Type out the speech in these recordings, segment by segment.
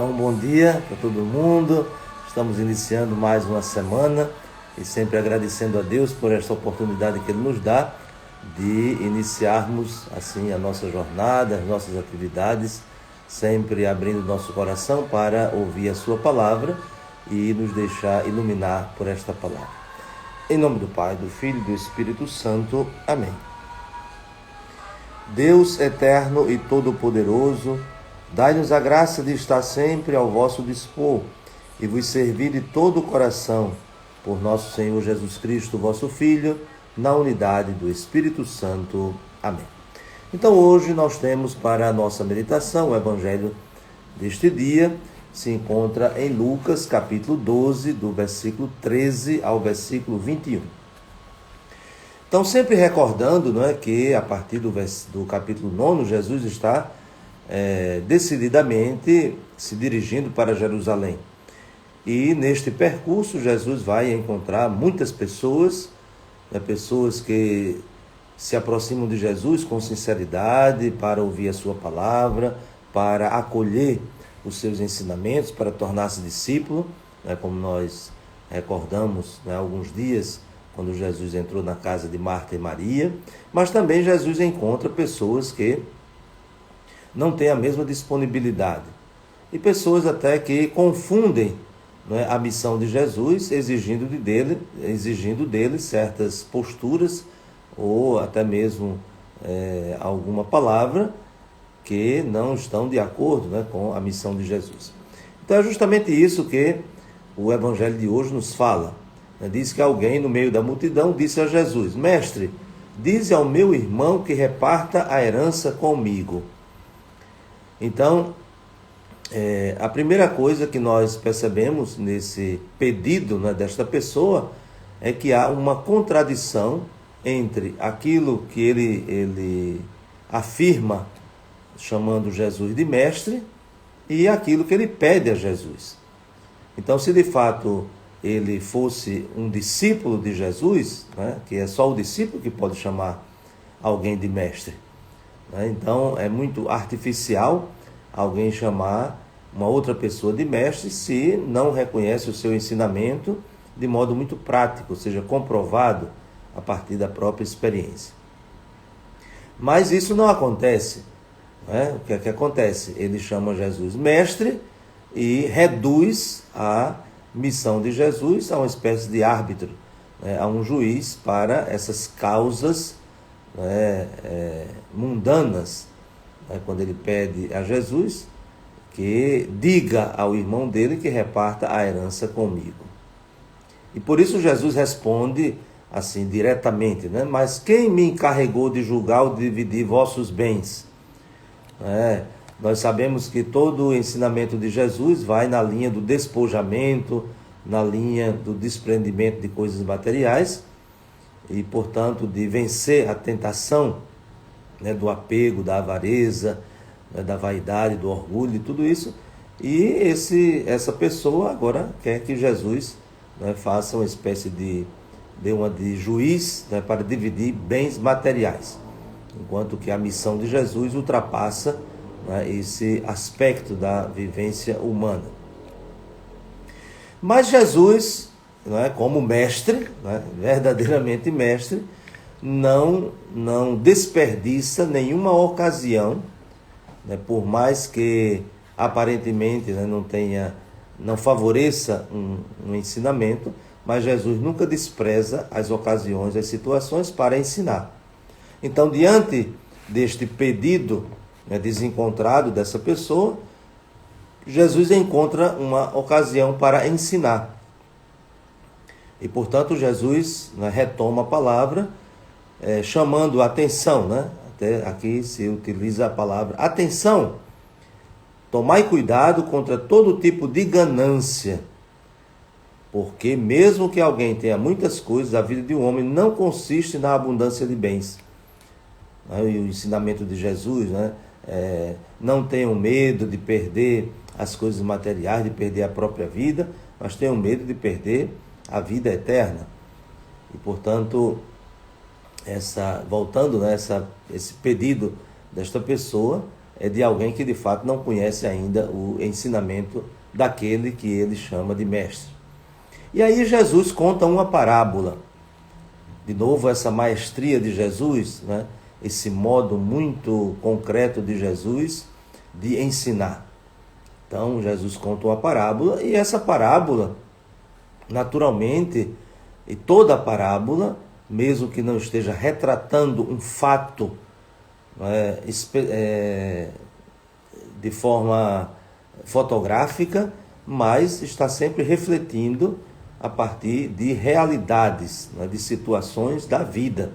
Então, bom dia para todo mundo. Estamos iniciando mais uma semana e sempre agradecendo a Deus por esta oportunidade que Ele nos dá de iniciarmos assim a nossa jornada, as nossas atividades, sempre abrindo nosso coração para ouvir a Sua palavra e nos deixar iluminar por esta palavra. Em nome do Pai, do Filho e do Espírito Santo. Amém. Deus eterno e todo-poderoso, dai-nos a graça de estar sempre ao vosso dispor e vos servir de todo o coração, por nosso Senhor Jesus Cristo, vosso Filho, na unidade do Espírito Santo. Amém. Então hoje nós temos para a nossa meditação o Evangelho deste dia, se encontra em Lucas capítulo 12, do versículo 13 ao versículo 21. Então sempre recordando, não é, que a partir do capítulo 9, Jesus está decididamente se dirigindo para Jerusalém. E neste percurso Jesus vai encontrar muitas pessoas, pessoas que se aproximam de Jesus com sinceridade para ouvir a sua palavra, para acolher os seus ensinamentos, para tornar-se discípulo, como nós recordamos há alguns dias, quando Jesus entrou na casa de Marta e Maria. Mas também Jesus encontra pessoas que não têm a mesma disponibilidade e pessoas até que confundem, a missão de Jesus, exigindo dele certas posturas ou até mesmo alguma palavra que não estão de acordo, com a missão de Jesus. Então é justamente isso que o Evangelho de hoje nos fala. Diz que alguém no meio da multidão disse a Jesus: Mestre, dize ao meu irmão que reparta a herança comigo. Então, a primeira coisa que nós percebemos nesse pedido, desta pessoa é que há uma contradição entre aquilo que ele afirma, chamando Jesus de mestre, e aquilo que ele pede a Jesus. Então, se de fato ele fosse um discípulo de Jesus, que é só o discípulo que pode chamar alguém de mestre, então é muito artificial alguém chamar uma outra pessoa de mestre se não reconhece o seu ensinamento de modo muito prático, ou seja, comprovado a partir da própria experiência. Mas isso não acontece. O que é que acontece? Ele chama Jesus mestre e reduz a missão de Jesus a uma espécie de árbitro, a um juiz para essas causas mundanas, quando ele pede a Jesus que diga ao irmão dele que reparta a herança comigo. E por isso Jesus responde assim diretamente, mas quem me encarregou de julgar ou de dividir vossos bens? Nós sabemos que todo o ensinamento de Jesus vai na linha do despojamento, na linha do desprendimento de coisas materiais e, portanto, de vencer a tentação, do apego, da avareza, da vaidade, do orgulho e tudo isso. E essa pessoa agora quer que Jesus faça uma espécie de juiz, para dividir bens materiais, enquanto que a missão de Jesus ultrapassa esse aspecto da vivência humana. Mas Jesus, como mestre, verdadeiramente mestre, não desperdiça nenhuma ocasião, por mais que aparentemente não favoreça um ensinamento, mas Jesus nunca despreza as ocasiões, as situações para ensinar. Então, diante deste pedido desencontrado dessa pessoa, Jesus encontra uma ocasião para ensinar. E, portanto, Jesus retoma a palavra, chamando a atenção, até aqui se utiliza a palavra atenção. Tomai cuidado contra todo tipo de ganância, porque mesmo que alguém tenha muitas coisas, a vida de um homem não consiste na abundância de bens. E o ensinamento de Jesus, não tenham medo de perder as coisas materiais, de perder a própria vida, mas tenham medo de perder a vida eterna. E, portanto, voltando esse pedido desta pessoa é de alguém que de fato não conhece ainda o ensinamento daquele que ele chama de mestre. E aí Jesus conta uma parábola. De novo, essa maestria de Jesus, né? Esse modo muito concreto de Jesus de ensinar. Então, Jesus conta uma parábola, e essa parábola, naturalmente, e toda a parábola, mesmo que não esteja retratando um fato de forma fotográfica, mas está sempre refletindo a partir de realidades, de situações da vida.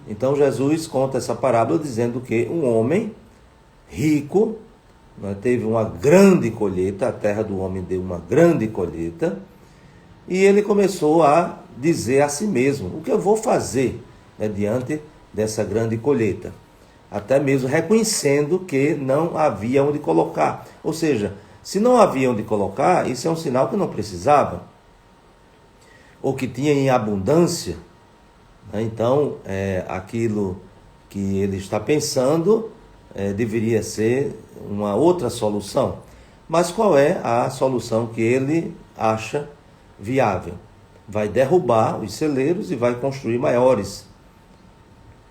Então Jesus conta essa parábola dizendo que um homem rico teve uma grande colheita, a terra do homem deu uma grande colheita, e ele começou a dizer a si mesmo: o que eu vou fazer diante dessa grande colheita? Até mesmo reconhecendo que não havia onde colocar. Ou seja, se não havia onde colocar, isso é um sinal que não precisava, ou que tinha em abundância. Então, aquilo que ele está pensando deveria ser uma outra solução. Mas qual é a solução que ele acha viável? Vai derrubar os celeiros e vai construir maiores.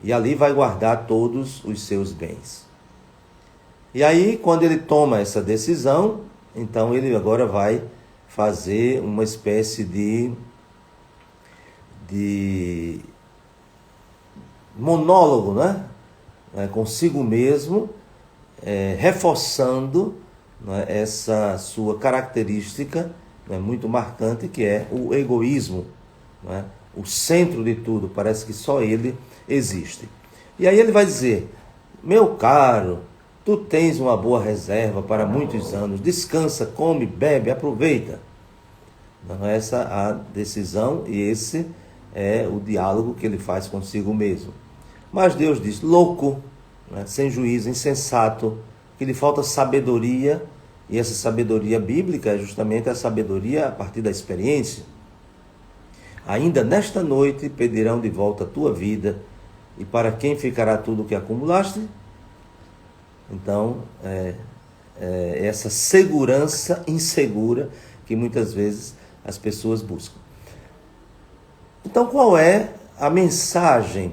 E ali vai guardar todos os seus bens. E aí, quando ele toma essa decisão, então ele agora vai fazer uma espécie de monólogo, consigo mesmo, reforçando essa sua característica muito marcante, que é o egoísmo, o centro de tudo. Parece que só ele existe. E aí ele vai dizer: meu caro, tu tens uma boa reserva para muitos anos, descansa, come, bebe, aproveita. Não é essa a decisão, e esse é o diálogo que ele faz consigo mesmo. Mas Deus diz: louco, sem juízo, insensato, que lhe falta sabedoria, e essa sabedoria bíblica é justamente a sabedoria a partir da experiência. Ainda nesta noite pedirão de volta a tua vida, e para quem ficará tudo o que acumulaste? Então, essa segurança insegura que muitas vezes as pessoas buscam. Então, qual é a mensagem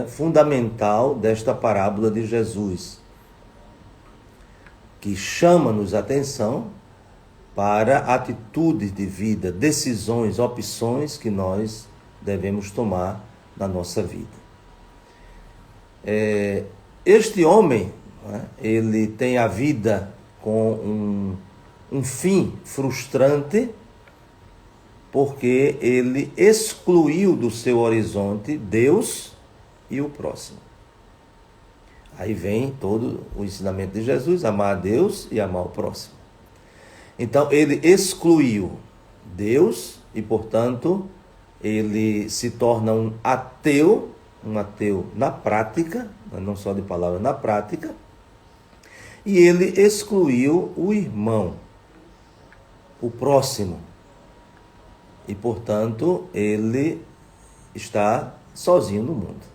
fundamental desta parábola de Jesus, que chama-nos a atenção para atitudes de vida, decisões, opções que nós devemos tomar na nossa vida? Este homem, ele tem a vida com um fim frustrante, porque ele excluiu do seu horizonte Deus e o próximo. Aí vem todo o ensinamento de Jesus: amar a Deus e amar o próximo. Então ele excluiu Deus e, portanto, ele se torna um ateu na prática, não só de palavra, na prática, e ele excluiu o irmão, o próximo. E, portanto, ele está sozinho no mundo.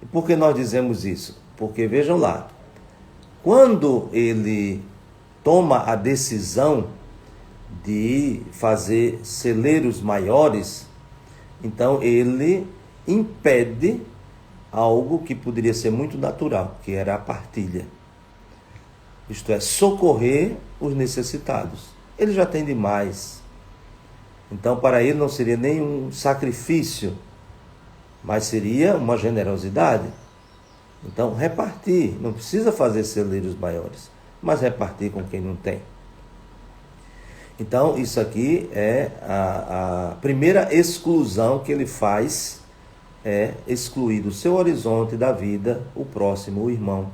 E por que nós dizemos isso? Porque, vejam lá, quando ele toma a decisão de fazer celeiros maiores, então ele impede algo que poderia ser muito natural, que era a partilha. Isto é, socorrer os necessitados. Ele já tem demais. Então, para ele não seria nenhum sacrifício, mas seria uma generosidade. Então, repartir. Não precisa fazer celeiros maiores, mas repartir com quem não tem. Então, isso aqui é a primeira exclusão que ele faz, é excluir do seu horizonte da vida o próximo, o irmão.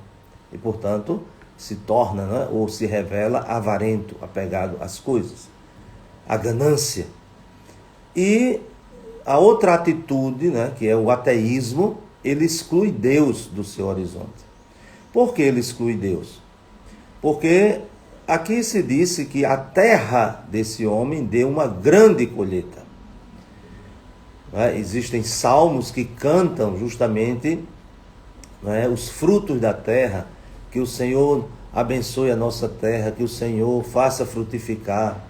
E, portanto, se torna, ou se revela avarento, apegado às coisas. A ganância. E a outra atitude, que é o ateísmo, ele exclui Deus do seu horizonte. Por que ele exclui Deus? Porque aqui se disse que a terra desse homem deu uma grande colheita. Existem salmos que cantam justamente os frutos da terra, que o Senhor abençoe a nossa terra, que o Senhor faça frutificar.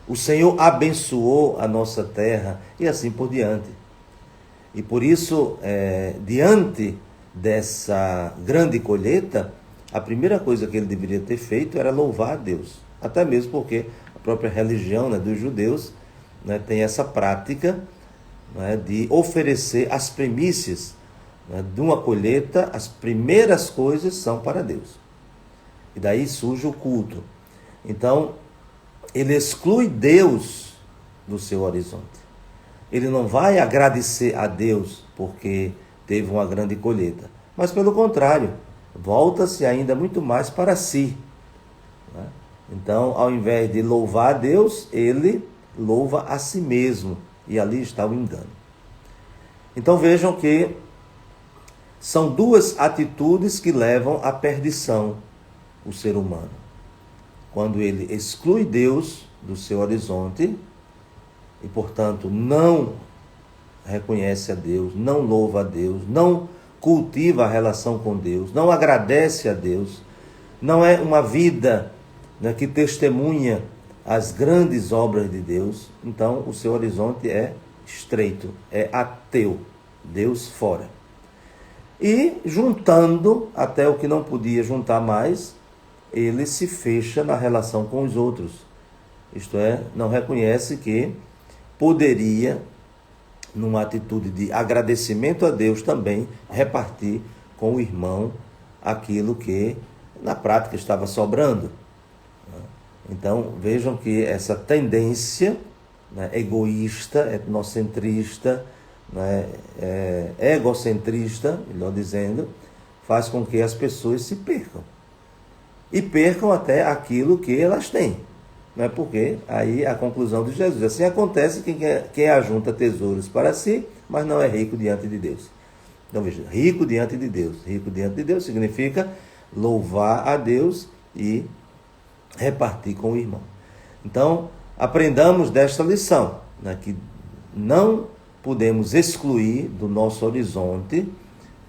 O Senhor abençoou a nossa terra e assim por diante. E por isso, diante dessa grande colheita, a primeira coisa que ele deveria ter feito era louvar a Deus. Até mesmo porque a própria religião, né, dos judeus, né, tem essa prática, né, de oferecer as primícias, né, de uma colheita. As primeiras coisas são para Deus. E daí surge o culto. Então, ele exclui Deus do seu horizonte. Ele não vai agradecer a Deus porque teve uma grande colheita. Mas, pelo contrário, volta-se ainda muito mais para si. Né? Então, ao invés de louvar a Deus, ele louva a si mesmo. E ali está o engano. Então, vejam que são duas atitudes que levam à perdição o ser humano. Quando ele exclui Deus do seu horizonte e, portanto, não reconhece a Deus, não louva a Deus, não cultiva a relação com Deus, não agradece a Deus, não é uma vida, né, que testemunha as grandes obras de Deus, então o seu horizonte é estreito, é ateu, Deus fora. E juntando até o que não podia juntar mais, ele se fecha na relação com os outros. Isto é, não reconhece que poderia, numa atitude de agradecimento a Deus, também repartir com o irmão aquilo que na prática estava sobrando. Então, vejam que essa tendência, né, egoísta, etnocentrista, né, egocentrista, melhor dizendo, faz com que as pessoas se percam. E percam até aquilo que elas têm. Não é porque aí a conclusão de Jesus. Assim acontece quem ajunta tesouros para si, mas não é rico diante de Deus. Então veja, rico diante de Deus. Rico diante de Deus significa louvar a Deus e repartir com o irmão. Então, aprendamos desta lição, né, que não podemos excluir do nosso horizonte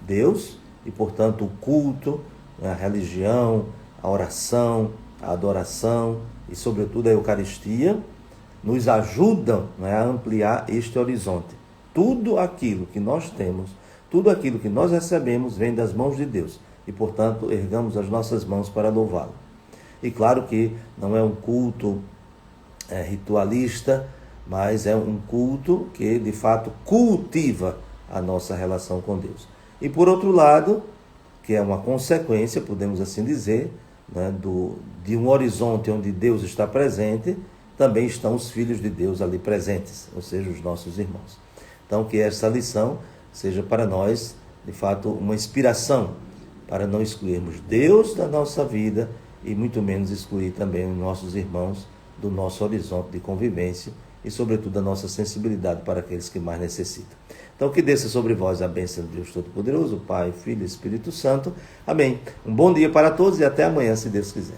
Deus e, portanto, o culto, a religião, a oração, a adoração e, sobretudo, a Eucaristia nos ajudam, né, a ampliar este horizonte. Tudo aquilo que nós temos, tudo aquilo que nós recebemos vem das mãos de Deus e, portanto, ergamos as nossas mãos para louvá-lo. E claro que não é um culto ritualista, mas é um culto que, de fato, cultiva a nossa relação com Deus. E, por outro lado, que é uma consequência, podemos assim dizer, né, de um horizonte onde Deus está presente, também estão os filhos de Deus ali presentes, ou seja, os nossos irmãos. Então, que essa lição seja para nós, de fato, uma inspiração para não excluirmos Deus da nossa vida e muito menos excluir também os nossos irmãos do nosso horizonte de convivência e, sobretudo, a nossa sensibilidade para aqueles que mais necessitam. Então, que desça sobre vós a bênção de Deus Todo-Poderoso, Pai, Filho e Espírito Santo. Amém. Um bom dia para todos e até amanhã, se Deus quiser.